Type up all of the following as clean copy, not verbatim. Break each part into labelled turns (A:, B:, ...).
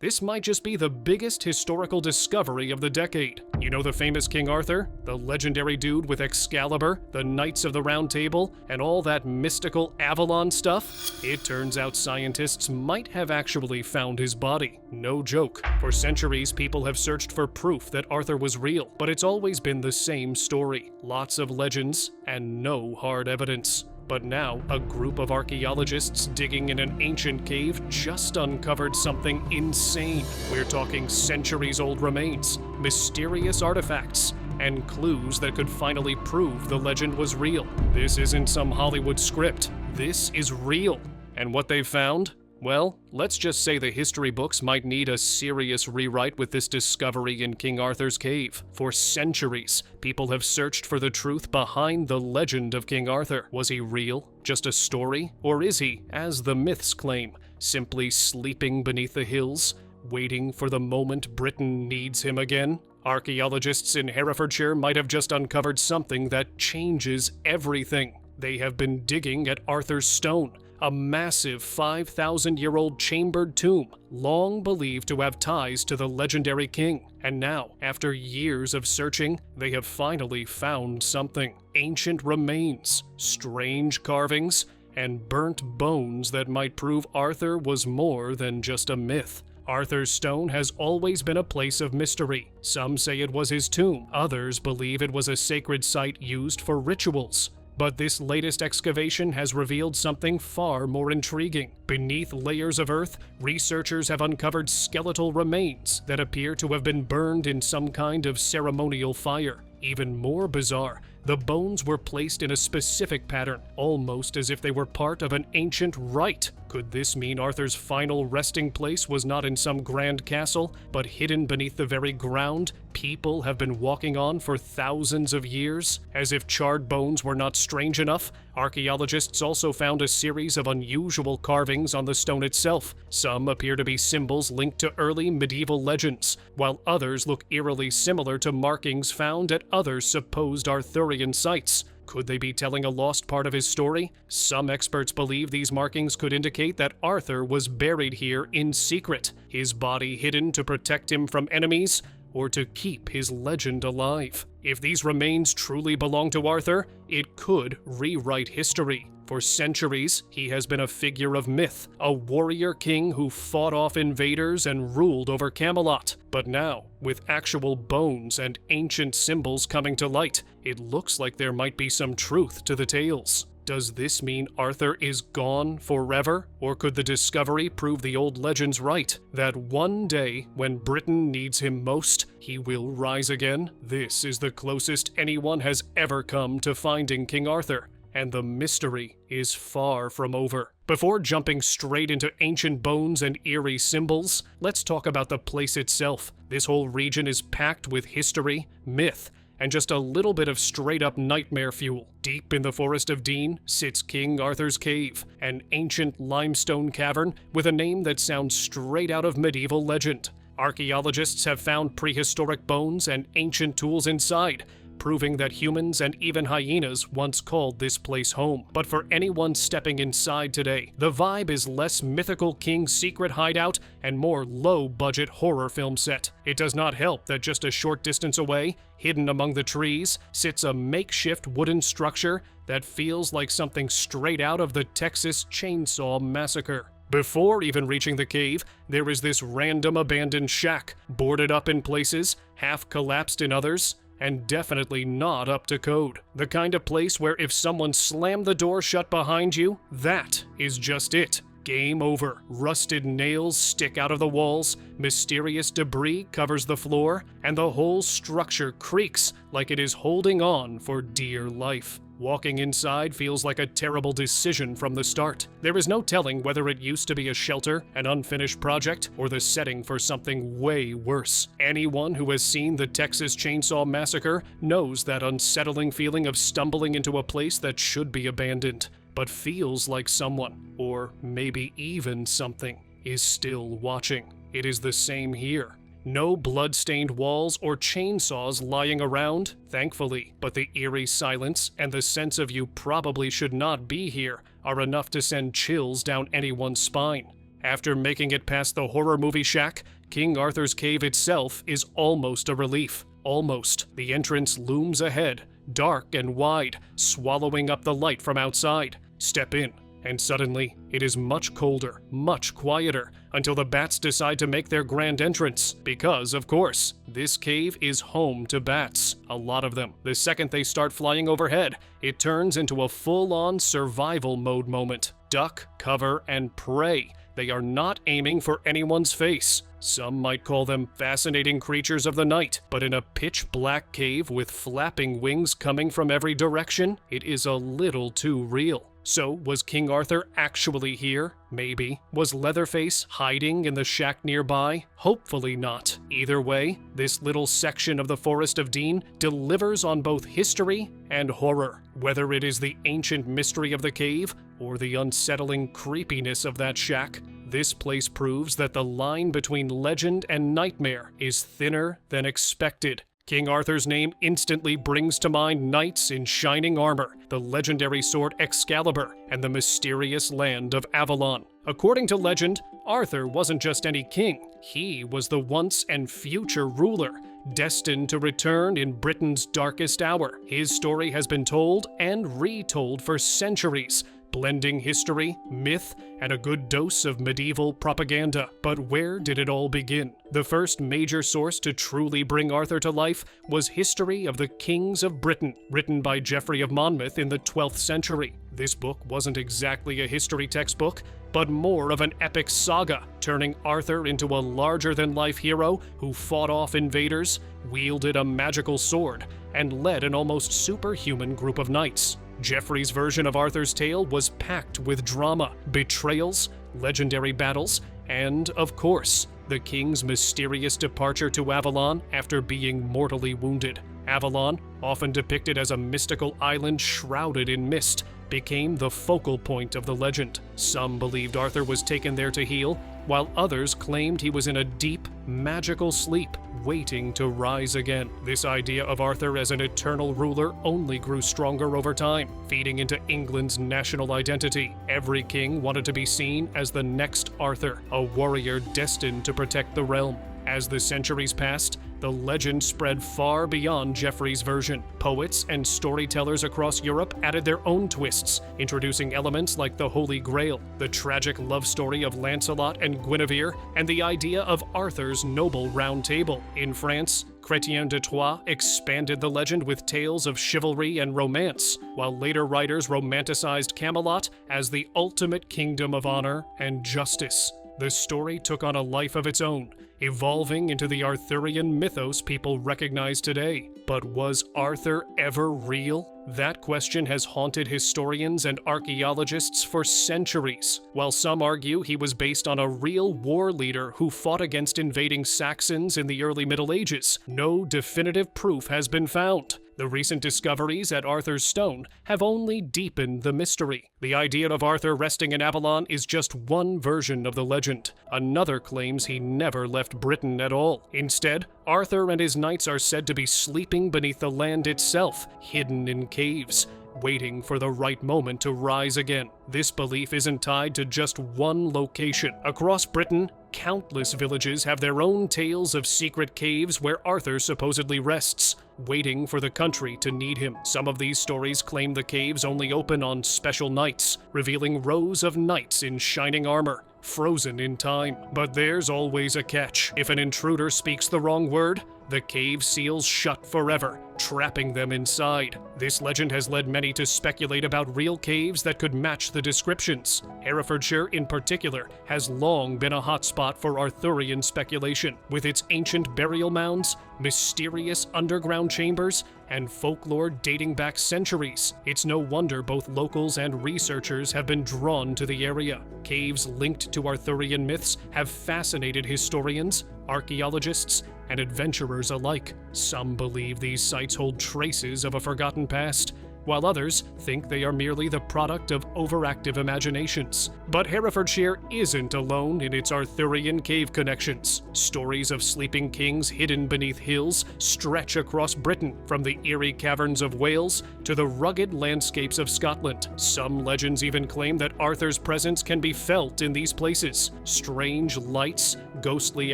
A: This might just be the biggest historical discovery of the decade. You know the famous King Arthur? The legendary dude with Excalibur, the Knights of the Round Table, and all that mystical Avalon stuff? It turns out scientists might have actually found his body. No joke. For centuries, people have searched for proof that Arthur was real, but it's always been the same story. Lots of legends and no hard evidence. But now, a group of archaeologists digging in an ancient cave just uncovered something insane. We're talking centuries-old remains, mysterious artifacts, and clues that could finally prove the legend was real. This isn't some Hollywood script. This is real. And what they've found? Well, let's just say the history books might need a serious rewrite with this discovery in King Arthur's cave. For centuries, people have searched for the truth behind the legend of King Arthur. Was he real? Just a story? Or is he, as the myths claim, simply sleeping beneath the hills, waiting for the moment Britain needs him again? Archaeologists in Herefordshire might have just uncovered something that changes everything. They have been digging at Arthur's Stone, a massive 5,000-year-old chambered tomb, long believed to have ties to the legendary king. And now, after years of searching, they have finally found something. Ancient remains, strange carvings, and burnt bones that might prove Arthur was more than just a myth. Arthur's Stone has always been a place of mystery. Some say it was his tomb, others believe it was a sacred site used for rituals. But this latest excavation has revealed something far more intriguing. Beneath layers of earth, researchers have uncovered skeletal remains that appear to have been burned in some kind of ceremonial fire. Even more bizarre, the bones were placed in a specific pattern, almost as if they were part of an ancient rite. Could this mean Arthur's final resting place was not in some grand castle, but hidden beneath the very ground people have been walking on for thousands of years? As if charred bones were not strange enough, archaeologists also found a series of unusual carvings on the stone itself. Some appear to be symbols linked to early medieval legends, while others look eerily similar to markings found at other supposed Arthurian sites. Could they be telling a lost part of his story? Some experts believe these markings could indicate that Arthur was buried here in secret, his body hidden to protect him from enemies, or to keep his legend alive. If these remains truly belong to Arthur, it could rewrite history. For centuries, he has been a figure of myth, a warrior king who fought off invaders and ruled over Camelot. But now, with actual bones and ancient symbols coming to light, it looks like there might be some truth to the tales. Does this mean Arthur is gone forever? Or could the discovery prove the old legends right? That one day, when Britain needs him most, he will rise again? This is the closest anyone has ever come to finding King Arthur. And the mystery is far from over. Before jumping straight into ancient bones and eerie symbols, let's talk about the place itself. This whole region is packed with history, myth, and just a little bit of straight-up nightmare fuel. Deep in the Forest of Dean sits King Arthur's Cave, an ancient limestone cavern with a name that sounds straight out of medieval legend. Archaeologists have found prehistoric bones and ancient tools inside, proving that humans and even hyenas once called this place home. But for anyone stepping inside today, the vibe is less mythical king's secret hideout and more low-budget horror film set. It does not help that just a short distance away, hidden among the trees, sits a makeshift wooden structure that feels like something straight out of the Texas Chainsaw Massacre. Before even reaching the cave, there is this random abandoned shack, boarded up in places, half collapsed in others, and definitely not up to code. The kind of place where if someone slammed the door shut behind you, that is just it. Game over. Rusted nails stick out of the walls, mysterious debris covers the floor, and the whole structure creaks like it is holding on for dear life. Walking inside feels like a terrible decision from the start. There is no telling whether it used to be a shelter, an unfinished project, or the setting for something way worse. Anyone who has seen the Texas Chainsaw Massacre knows that unsettling feeling of stumbling into a place that should be abandoned, but feels like someone, or maybe even something, is still watching. It is the same here. No blood-stained walls or chainsaws lying around, thankfully, but the eerie silence and the sense of you probably should not be here are enough to send chills down anyone's spine. After making it past the horror movie shack, King Arthur's cave itself is almost a relief. Almost. The entrance looms ahead, dark and wide, swallowing up the light from outside. Step in, and suddenly it is much colder, much quieter, until the bats decide to make their grand entrance. Because, of course, this cave is home to bats. A lot of them. The second they start flying overhead, it turns into a full-on survival mode moment. Duck, cover, and pray. They are not aiming for anyone's face. Some might call them fascinating creatures of the night, but in a pitch-black cave with flapping wings coming from every direction, it is a little too real. So, was King Arthur actually here? Maybe. Was Leatherface hiding in the shack nearby? Hopefully not. Either way, this little section of the Forest of Dean delivers on both history and horror. Whether it is the ancient mystery of the cave or the unsettling creepiness of that shack, this place proves that the line between legend and nightmare is thinner than expected. King Arthur's name instantly brings to mind knights in shining armor, the legendary sword Excalibur, and the mysterious land of Avalon. According to legend, Arthur wasn't just any king. He was the once and future ruler, destined to return in Britain's darkest hour. His story has been told and retold for centuries, blending history, myth, and a good dose of medieval propaganda. But where did it all begin? The first major source to truly bring Arthur to life was History of the Kings of Britain, written by Geoffrey of Monmouth in the 12th century. This book wasn't exactly a history textbook, but more of an epic saga, turning Arthur into a larger-than-life hero who fought off invaders, wielded a magical sword, and led an almost superhuman group of knights. Geoffrey's version of Arthur's tale was packed with drama, betrayals, legendary battles, and, of course, the king's mysterious departure to Avalon after being mortally wounded. Avalon, often depicted as a mystical island shrouded in mist, became the focal point of the legend. Some believed Arthur was taken there to heal, while others claimed he was in a deep, magical sleep, waiting to rise again. This idea of Arthur as an eternal ruler only grew stronger over time, feeding into England's national identity. Every king wanted to be seen as the next Arthur, a warrior destined to protect the realm. As the centuries passed, the legend spread far beyond Geoffrey's version. Poets and storytellers across Europe added their own twists, introducing elements like the Holy Grail, the tragic love story of Lancelot and Guinevere, and the idea of Arthur's noble round table. In France, Chrétien de Troyes expanded the legend with tales of chivalry and romance, while later writers romanticized Camelot as the ultimate kingdom of honor and justice. The story took on a life of its own, evolving into the Arthurian mythos people recognize today. But was Arthur ever real? That question has haunted historians and archaeologists for centuries. While some argue he was based on a real war leader who fought against invading Saxons in the early Middle Ages, no definitive proof has been found. The recent discoveries at Arthur's Stone have only deepened the mystery. The idea of Arthur resting in Avalon is just one version of the legend. Another claims he never left Britain at all. Instead, Arthur and his knights are said to be sleeping beneath the land itself, hidden in caves, waiting for the right moment to rise again. This belief isn't tied to just one location. Across Britain, countless villages have their own tales of secret caves where Arthur supposedly rests, waiting for the country to need him. Some of these stories claim the caves only open on special nights, revealing rows of knights in shining armor, frozen in time. But there's always a catch. If an intruder speaks the wrong word, the cave seals shut forever, trapping them inside. This legend has led many to speculate about real caves that could match the descriptions. Herefordshire, in particular, has long been a hotspot for Arthurian speculation, with its ancient burial mounds, mysterious underground chambers, and folklore dating back centuries. It's no wonder both locals and researchers have been drawn to the area. Caves linked to Arthurian myths have fascinated historians, archaeologists, and adventurers alike. Some believe these sites hold traces of a forgotten past, while others think they are merely the product of overactive imaginations. But Herefordshire isn't alone in its Arthurian cave connections. Stories of sleeping kings hidden beneath hills stretch across Britain, from the eerie caverns of Wales to the rugged landscapes of Scotland. Some legends even claim that Arthur's presence can be felt in these places. Strange lights, ghostly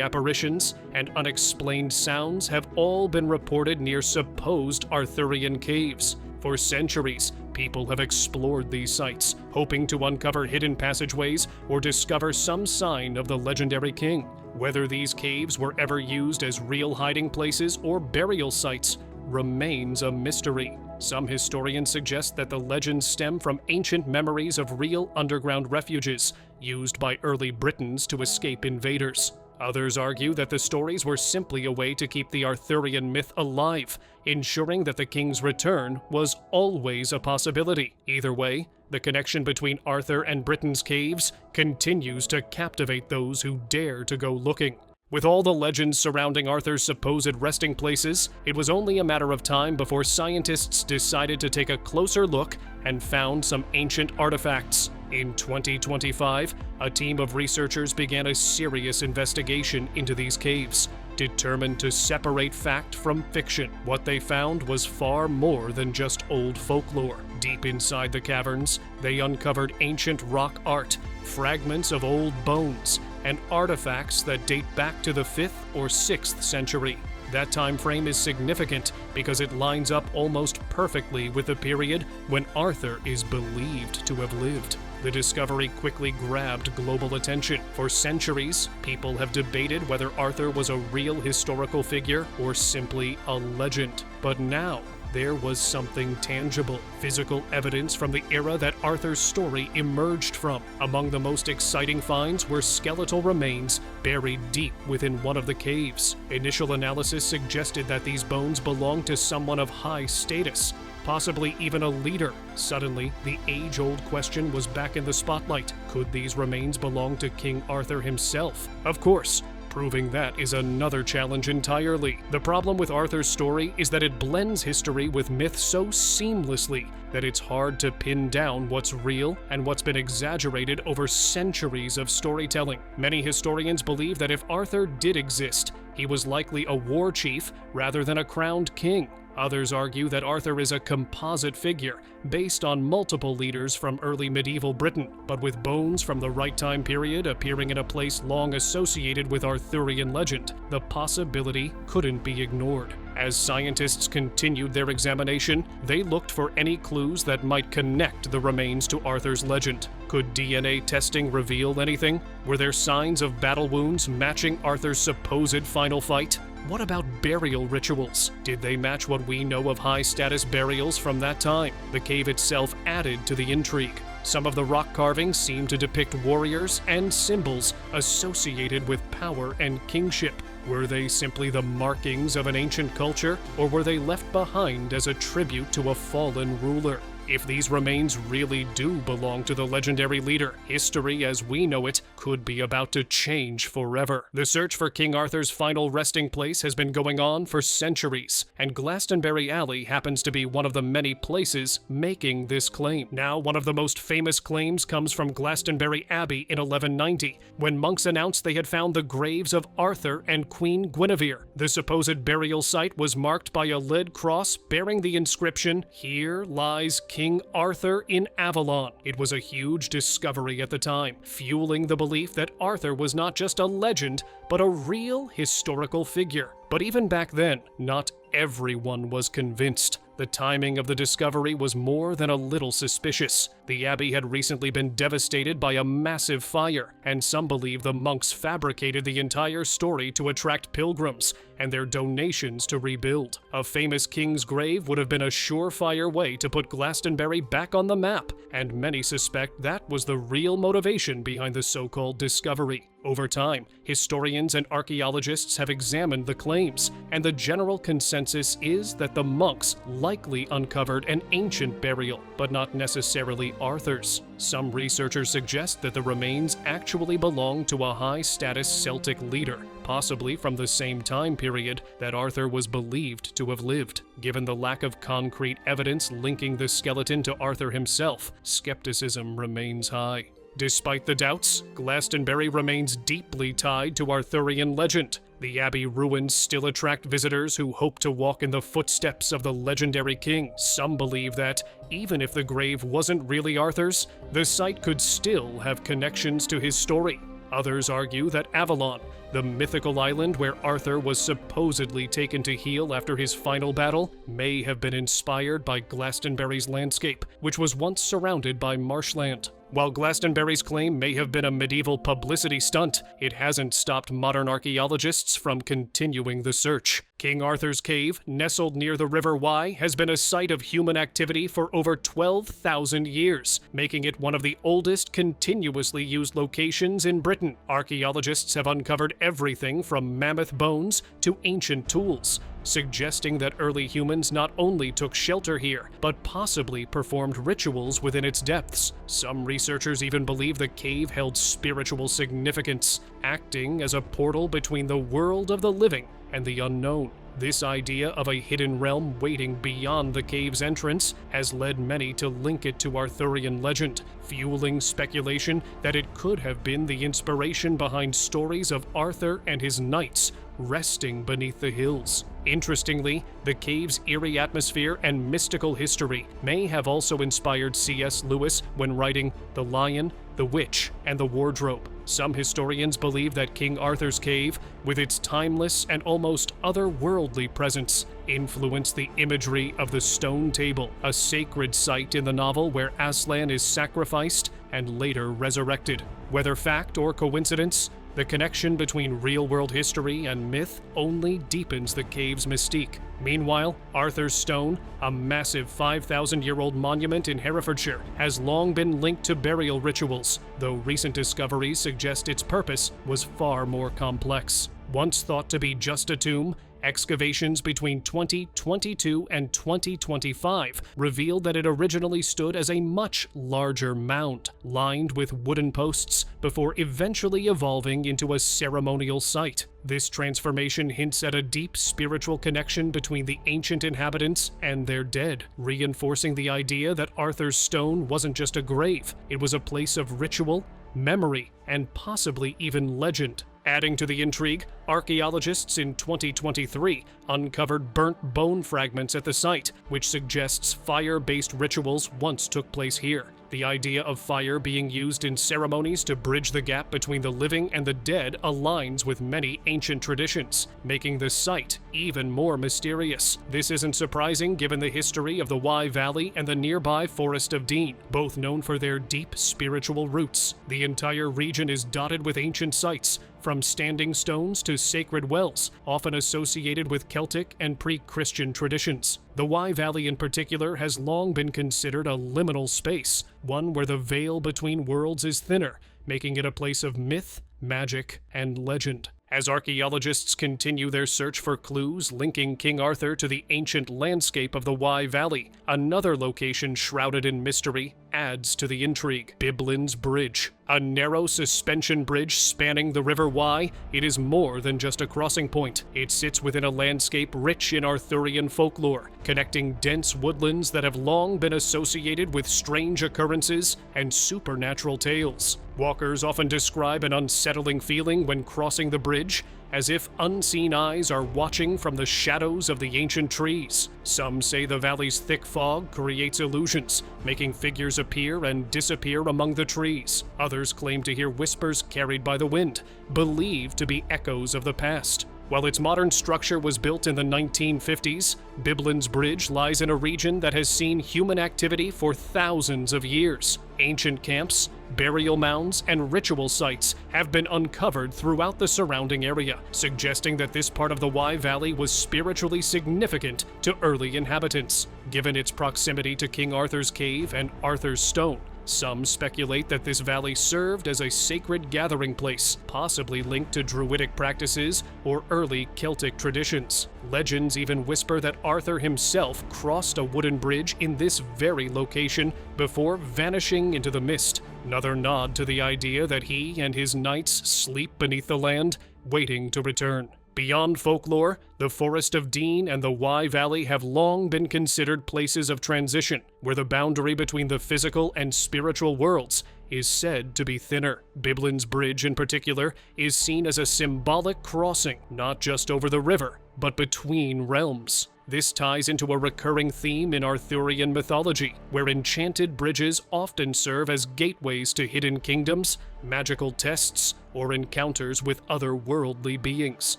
A: apparitions, and unexplained sounds have all been reported near supposed Arthurian caves. For centuries, people have explored these sites, hoping to uncover hidden passageways or discover some sign of the legendary king. Whether these caves were ever used as real hiding places or burial sites remains a mystery. Some historians suggest that the legends stem from ancient memories of real underground refuges used by early Britons to escape invaders. Others argue that the stories were simply a way to keep the Arthurian myth alive, ensuring that the king's return was always a possibility. Either way, the connection between Arthur and Britain's caves continues to captivate those who dare to go looking. With all the legends surrounding Arthur's supposed resting places, it was only a matter of time before scientists decided to take a closer look and found some ancient artifacts. In 2025, a team of researchers began a serious investigation into these caves, determined to separate fact from fiction. What they found was far more than just old folklore. Deep inside the caverns, they uncovered ancient rock art, fragments of old bones, and artifacts that date back to the 5th or 6th century. That time frame is significant because it lines up almost perfectly with the period when Arthur is believed to have lived. The discovery quickly grabbed global attention. For centuries, people have debated whether Arthur was a real historical figure or simply a legend. But now, there was something tangible, physical evidence from the era that Arthur's story emerged from. Among the most exciting finds were skeletal remains buried deep within one of the caves. Initial analysis suggested that these bones belonged to someone of high status, possibly even a leader. Suddenly, the age-old question was back in the spotlight. Could these remains belong to King Arthur himself? Of course. Proving that is another challenge entirely. The problem with Arthur's story is that it blends history with myth so seamlessly that it's hard to pin down what's real and what's been exaggerated over centuries of storytelling. Many historians believe that if Arthur did exist, he was likely a war chief rather than a crowned king. Others argue that Arthur is a composite figure, based on multiple leaders from early medieval Britain, but with bones from the right time period appearing in a place long associated with Arthurian legend. The possibility couldn't be ignored. As scientists continued their examination, they looked for any clues that might connect the remains to Arthur's legend. Could DNA testing reveal anything? Were there signs of battle wounds matching Arthur's supposed final fight? What about burial rituals? Did they match what we know of high-status burials from that time? The cave itself added to the intrigue. Some of the rock carvings seem to depict warriors and symbols associated with power and kingship. Were they simply the markings of an ancient culture, or were they left behind as a tribute to a fallen ruler? If these remains really do belong to the legendary leader, history as we know it could be about to change forever. The search for King Arthur's final resting place has been going on for centuries, and Glastonbury Alley happens to be one of the many places making this claim. Now, one of the most famous claims comes from Glastonbury Abbey in 1190, when monks announced they had found the graves of Arthur and Queen Guinevere. The supposed burial site was marked by a lead cross bearing the inscription, "Here lies King Arthur in Avalon." It was a huge discovery at the time, fueling the belief that Arthur was not just a legend, but a real historical figure. But even back then, not everyone was convinced. The timing of the discovery was more than a little suspicious. The abbey had recently been devastated by a massive fire, and some believe the monks fabricated the entire story to attract pilgrims and their donations to rebuild. A famous king's grave would have been a surefire way to put Glastonbury back on the map, and many suspect that was the real motivation behind the so-called discovery. Over time, historians and archaeologists have examined the claims, and the general consensus is that the monks likely uncovered an ancient burial, but not necessarily Arthur's. Some researchers suggest that the remains actually belong to a high-status Celtic leader, possibly from the same time period that Arthur was believed to have lived. Given the lack of concrete evidence linking the skeleton to Arthur himself, skepticism remains high. Despite the doubts, Glastonbury remains deeply tied to Arthurian legend. The abbey ruins still attract visitors who hope to walk in the footsteps of the legendary king. Some believe that, even if the grave wasn't really Arthur's, the site could still have connections to his story. Others argue that Avalon, the mythical island where Arthur was supposedly taken to heal after his final battle, may have been inspired by Glastonbury's landscape, which was once surrounded by marshland. While Glastonbury's claim may have been a medieval publicity stunt, it hasn't stopped modern archaeologists from continuing the search. King Arthur's Cave, nestled near the River Wye, has been a site of human activity for over 12,000 years, making it one of the oldest continuously used locations in Britain. Archaeologists have uncovered everything from mammoth bones to ancient tools, suggesting that early humans not only took shelter here, but possibly performed rituals within its depths. Some researchers even believe the cave held spiritual significance, acting as a portal between the world of the living and the unknown. This idea of a hidden realm waiting beyond the cave's entrance has led many to link it to Arthurian legend, fueling speculation that it could have been the inspiration behind stories of Arthur and his knights resting beneath the hills. Interestingly, the cave's eerie atmosphere and mystical history may have also inspired C.S. Lewis when writing The Lion, the Witch, and the Wardrobe. Some historians believe that King Arthur's Cave, with its timeless and almost otherworldly presence, influenced the imagery of the Stone Table, a sacred site in the novel where Aslan is sacrificed and later resurrected. Whether fact or coincidence, the connection between real-world history and myth only deepens the cave's mystique. Meanwhile, Arthur's Stone, a massive 5,000-year-old monument in Herefordshire, has long been linked to burial rituals, though recent discoveries suggest its purpose was far more complex. Once thought to be just a tomb, excavations between 2022 and 2025 revealed that it originally stood as a much larger mound, lined with wooden posts, before eventually evolving into a ceremonial site. This transformation hints at a deep spiritual connection between the ancient inhabitants and their dead, reinforcing the idea that Arthur's Stone wasn't just a grave, it was a place of ritual, memory, and possibly even legend. Adding to the intrigue, archaeologists in 2023 uncovered burnt bone fragments at the site, which suggests fire-based rituals once took place here. The idea of fire being used in ceremonies to bridge the gap between the living and the dead aligns with many ancient traditions, making the site even more mysterious. This isn't surprising given the history of the Wye Valley and the nearby Forest of Dean, both known for their deep spiritual roots. The entire region is dotted with ancient sites, from standing stones to sacred wells, often associated with Celtic and pre-Christian traditions. The Wye Valley in particular has long been considered a liminal space, one where the veil between worlds is thinner, making it a place of myth, magic, and legend. As archaeologists continue their search for clues linking King Arthur to the ancient landscape of the Wye Valley, another location shrouded in mystery adds to the intrigue: Biblin's Bridge. A narrow suspension bridge spanning the River Wye, it is more than just a crossing point. It sits within a landscape rich in Arthurian folklore, connecting dense woodlands that have long been associated with strange occurrences and supernatural tales. Walkers often describe an unsettling feeling when crossing the bridge, as if unseen eyes are watching from the shadows of the ancient trees. Some say the valley's thick fog creates illusions, making figures appear and disappear among the trees. Others claim to hear whispers carried by the wind, believed to be echoes of the past. While its modern structure was built in the 1950s, Biblin's Bridge lies in a region that has seen human activity for thousands of years. Ancient camps, burial mounds, and ritual sites have been uncovered throughout the surrounding area, suggesting that this part of the Wye Valley was spiritually significant to early inhabitants. Given its proximity to King Arthur's Cave and Arthur's Stone, some speculate that this valley served as a sacred gathering place, possibly linked to druidic practices or early Celtic traditions. Legends even whisper that Arthur himself crossed a wooden bridge in this very location before vanishing into the mist. Another nod to the idea that he and his knights sleep beneath the land, waiting to return. Beyond folklore, the Forest of Dean and the Wye Valley have long been considered places of transition, where the boundary between the physical and spiritual worlds is said to be thinner. Biblin's Bridge, in particular, is seen as a symbolic crossing, not just over the river, but between realms. This ties into a recurring theme in Arthurian mythology, where enchanted bridges often serve as gateways to hidden kingdoms, magical tests, or encounters with otherworldly beings.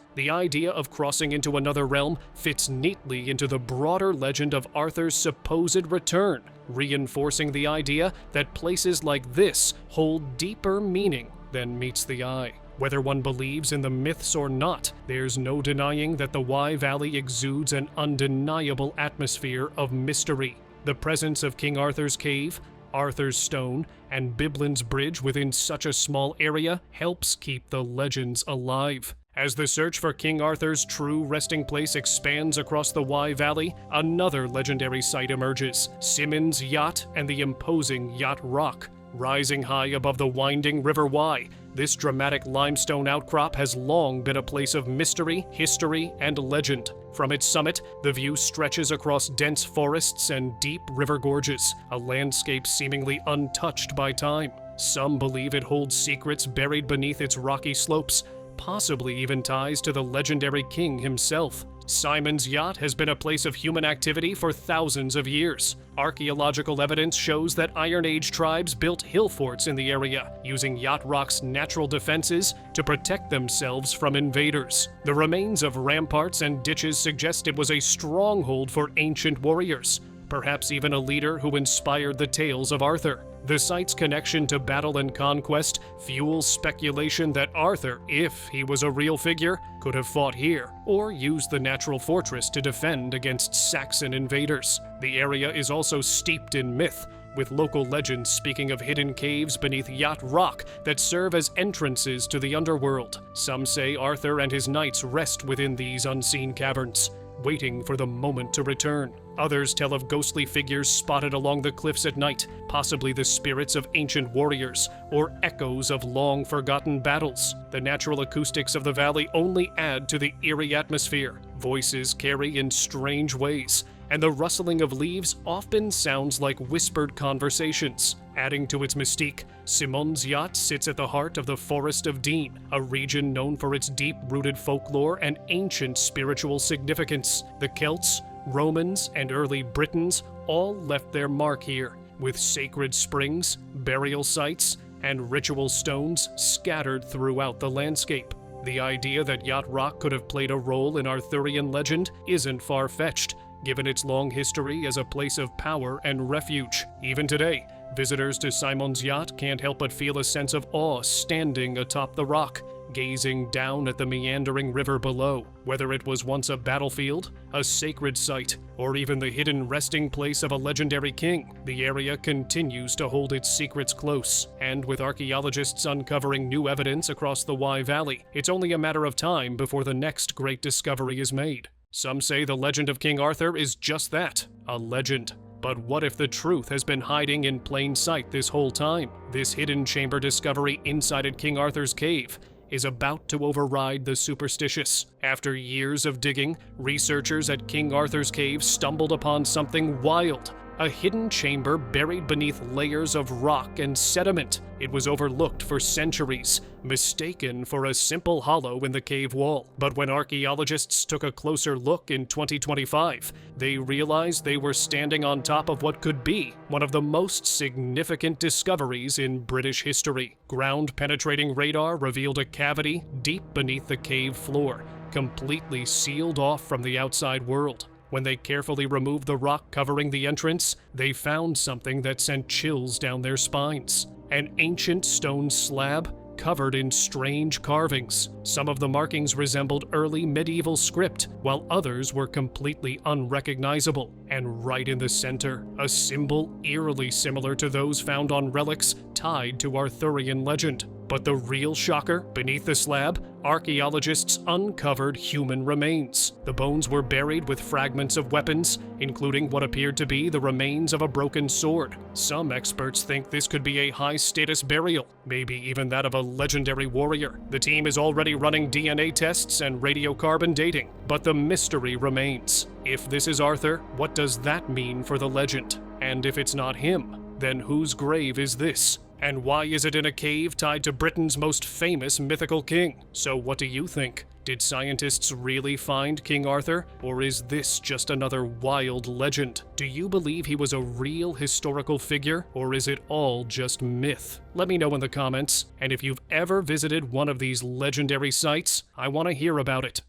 A: The idea of crossing into another realm fits neatly into the broader legend of Arthur's supposed return, reinforcing the idea that places like this hold deeper meaning than meets the eye. Whether one believes in the myths or not, there's no denying that the Wye Valley exudes an undeniable atmosphere of mystery. The presence of King Arthur's Cave, Arthur's Stone, and Biblin's Bridge within such a small area helps keep the legends alive. As the search for King Arthur's true resting place expands across the Wye Valley, another legendary site emerges: Simon's Yacht and the imposing Yacht Rock. Rising high above the winding River Wye, this dramatic limestone outcrop has long been a place of mystery, history, and legend. From its summit, the view stretches across dense forests and deep river gorges, a landscape seemingly untouched by time. Some believe it holds secrets buried beneath its rocky slopes, possibly even ties to the legendary king himself. Simon's Yacht has been a place of human activity for thousands of years. Archaeological evidence shows that Iron Age tribes built hill forts in the area, using Yacht Rock's natural defenses to protect themselves from invaders. The remains of ramparts and ditches suggest it was a stronghold for ancient warriors, perhaps even a leader who inspired the tales of Arthur. The site's connection to battle and conquest fuels speculation that Arthur, if he was a real figure, could have fought here, or used the natural fortress to defend against Saxon invaders. The area is also steeped in myth, with local legends speaking of hidden caves beneath Yacht Rock that serve as entrances to the underworld. Some say Arthur and his knights rest within these unseen caverns, waiting for the moment to return. Others tell of ghostly figures spotted along the cliffs at night, possibly the spirits of ancient warriors, or echoes of long-forgotten battles. The natural acoustics of the valley only add to the eerie atmosphere. Voices carry in strange ways, and the rustling of leaves often sounds like whispered conversations. Adding to its mystique, Simon's Yacht sits at the heart of the Forest of Dean, a region known for its deep-rooted folklore and ancient spiritual significance. The Celts, Romans, and early Britons all left their mark here, with sacred springs, burial sites, and ritual stones scattered throughout the landscape. The idea that Yacht Rock could have played a role in Arthurian legend isn't far-fetched, given its long history as a place of power and refuge. Even today, visitors to Simon's Yacht can't help but feel a sense of awe standing atop the rock, gazing down at the meandering river below. Whether it was once a battlefield, a sacred site, or even the hidden resting place of a legendary king, the area continues to hold its secrets close. And with archaeologists uncovering new evidence across the Wye Valley, it's only a matter of time before the next great discovery is made. Some say the legend of King Arthur is just that, a legend. But what if the truth has been hiding in plain sight this whole time? This hidden chamber discovery inside King Arthur's cave is about to override the superstitious. After years of digging, researchers at King Arthur's cave stumbled upon something wild: a hidden chamber buried beneath layers of rock and sediment. It was overlooked for centuries, mistaken for a simple hollow in the cave wall. But when archaeologists took a closer look in 2025, they realized they were standing on top of what could be one of the most significant discoveries in British history. Ground-penetrating radar revealed a cavity deep beneath the cave floor, completely sealed off from the outside world. When they carefully removed the rock covering the entrance, they found something that sent chills down their spines: an ancient stone slab covered in strange carvings. Some of the markings resembled early medieval script, while others were completely unrecognizable. And right in the center, a symbol eerily similar to those found on relics tied to Arthurian legend. But the real shocker, beneath the slab archaeologists uncovered human remains. The bones were buried with fragments of weapons, including what appeared to be the remains of a broken sword. Some experts think this could be a high-status burial, maybe even that of a legendary warrior. The team is already running DNA tests and radiocarbon dating, but the mystery remains. If this is Arthur, what does that mean for the legend? And if it's not him, then whose grave is this? And why is it in a cave tied to Britain's most famous mythical king? So what do you think? Did scientists really find King Arthur? Or is this just another wild legend? Do you believe he was a real historical figure? Or is it all just myth? Let me know in the comments. And if you've ever visited one of these legendary sites, I want to hear about it.